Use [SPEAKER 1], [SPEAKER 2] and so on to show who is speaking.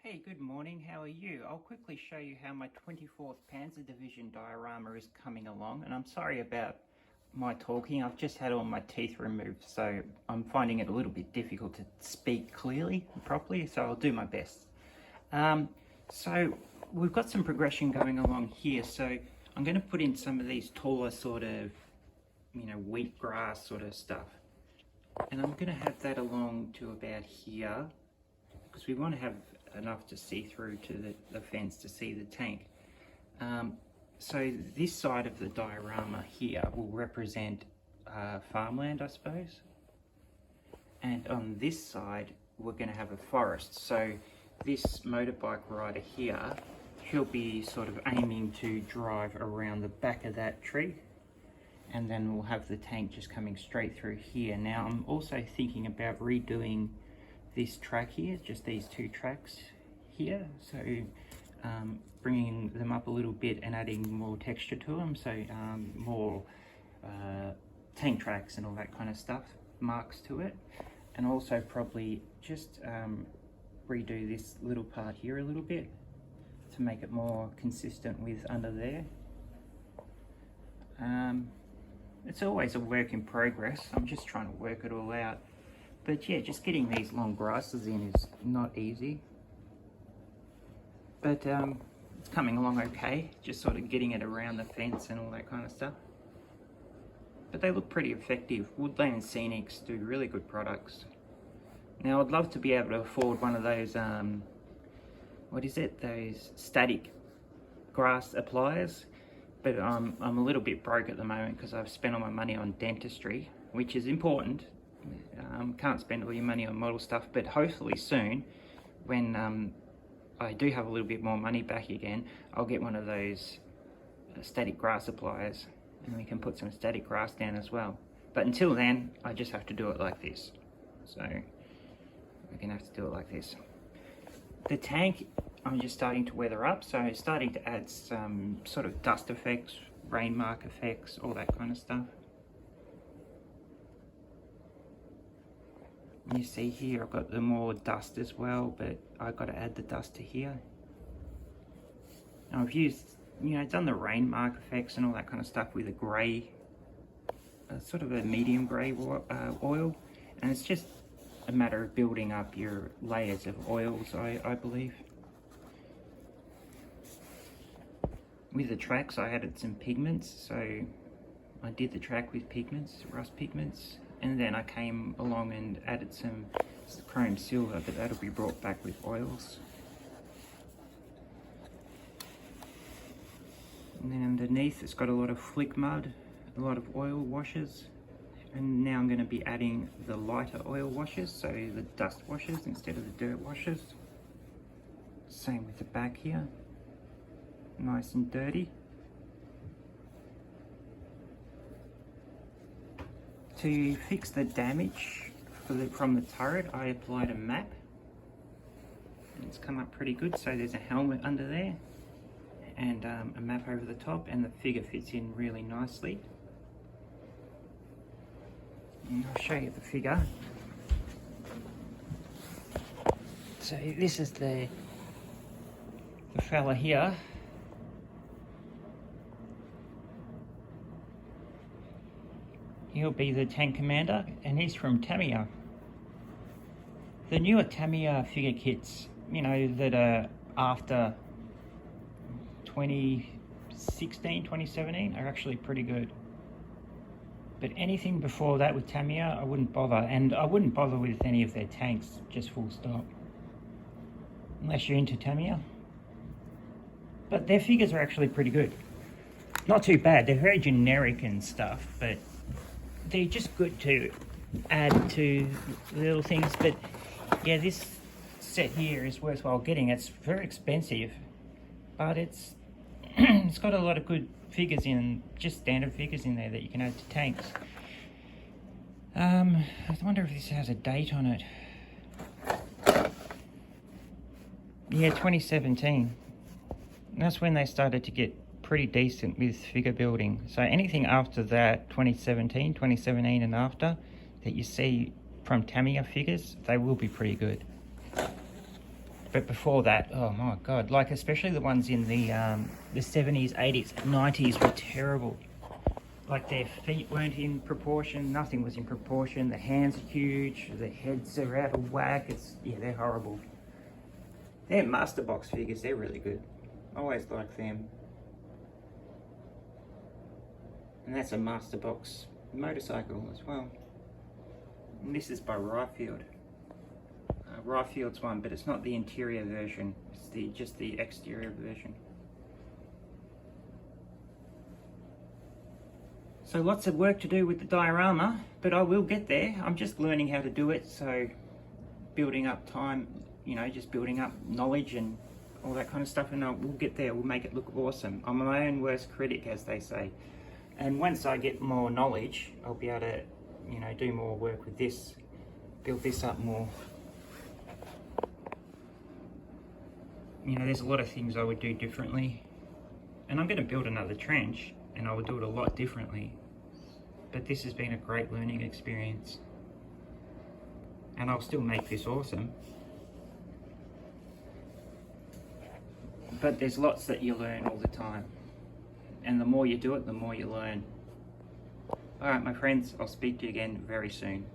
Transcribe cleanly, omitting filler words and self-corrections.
[SPEAKER 1] Hey, good morning. How are you? I'll quickly show you how my 24th Panzer Division diorama is coming along. And I'm sorry about my talking. I've just had all my teeth removed, so I'm finding it a little bit difficult to speak clearly and properly, so I'll do my best. So we've got some progression going along here. So I'm going to put in some of these taller sort of, wheat grass sort of stuff. And I'm going to have that along to about here, because we want to have enough to see through to the fence to see the tank. So this side of the diorama here will represent farmland, I suppose. And on this side, we're going to have a forest. So this motorbike rider here, he'll be sort of aiming to drive around the back of that tree. And then we'll have the tank just coming straight through here. Now, I'm also thinking about redoing this track here, just these two tracks here, so bringing them up a little bit and adding more texture to them, so more tank tracks and all that kind of stuff, marks to it, and also probably just redo this little part here a little bit to make it more consistent with under there. It's always a work in progress. I'm just trying to work it all out. But yeah, just getting these long grasses in is not easy. But it's coming along okay, just sort of getting it around the fence and all that kind of stuff. But they look pretty effective. Woodland Scenics do really good products. Now I'd love to be able to afford one of those, those static grass appliers. But I'm a little bit broke at the moment because I've spent all my money on dentistry, which is important. Can't spend all your money on model stuff, but hopefully soon, when I do have a little bit more money back again, I'll get one of those static grass appliers and we can put some static grass down as well. But until then, I just have to do it like this. So we're gonna have to do it like this. The tank, I'm just starting to weather up, so starting to add some sort of dust effects, rain mark effects, all that kind of stuff. You see here I've got the more dust as well, but I've got to add the dust to here. Now I've used, done the rain mark effects and all that kind of stuff with a grey, sort of a medium grey oil, and it's just a matter of building up your layers of oils, I believe. With the tracks I added some pigments, so I did the track with pigments, rust pigments. And then I came along and added some chrome silver, but that'll be brought back with oils. And then underneath it's got a lot of flick mud, a lot of oil washes. And now I'm going to be adding the lighter oil washes, so the dust washes instead of the dirt washes. Same with the back here, nice and dirty. To fix the damage from the turret, I applied a map. And it's come up pretty good, so there's a helmet under there and a map over the top, and the figure fits in really nicely. And I'll show you the figure. So this is the fella here. He'll be the tank commander, and he's from Tamiya. The newer Tamiya figure kits, that are after 2016, 2017 are actually pretty good. But anything before that with Tamiya, I wouldn't bother. And I wouldn't bother with any of their tanks, just full stop. Unless you're into Tamiya. But their figures are actually pretty good. Not too bad. They're very generic and stuff, but they're just good to add to little things. But yeah, this set here is worthwhile getting. It's very expensive, but it's it's got a lot of good figures in, just standard figures in there that you can add to tanks. I wonder if this has a date on it. Yeah, 2017. And that's when they started to get pretty decent with figure building. So anything after that, 2017 and after, that you see from Tamiya figures, they will be pretty good. But before that, oh my God, like especially the ones in the 70s, 80s, 90s were terrible. Like their feet weren't in proportion, nothing was in proportion, the hands are huge, the heads are out of whack, yeah, they're horrible. They're master box figures, they're really good. I always like them. And that's a master box motorcycle as well. And this is by Ryfield. Ryfield's one, but it's not the interior version, it's just the exterior version. So lots of work to do with the diorama, but I will get there. I'm just learning how to do it, so building up time, you know, just building up knowledge and all that kind of stuff, and we'll get there, we'll make it look awesome. I'm my own worst critic, as they say. And once I get more knowledge, I'll be able to, you know, do more work with this, build this up more. You know, there's a lot of things I would do differently. And I'm going to build another trench, and I would do it a lot differently. But this has been a great learning experience. And I'll still make this awesome. But there's lots that you learn all the time. And the more you do it, the more you learn. Alright my friends, I'll speak to you again very soon.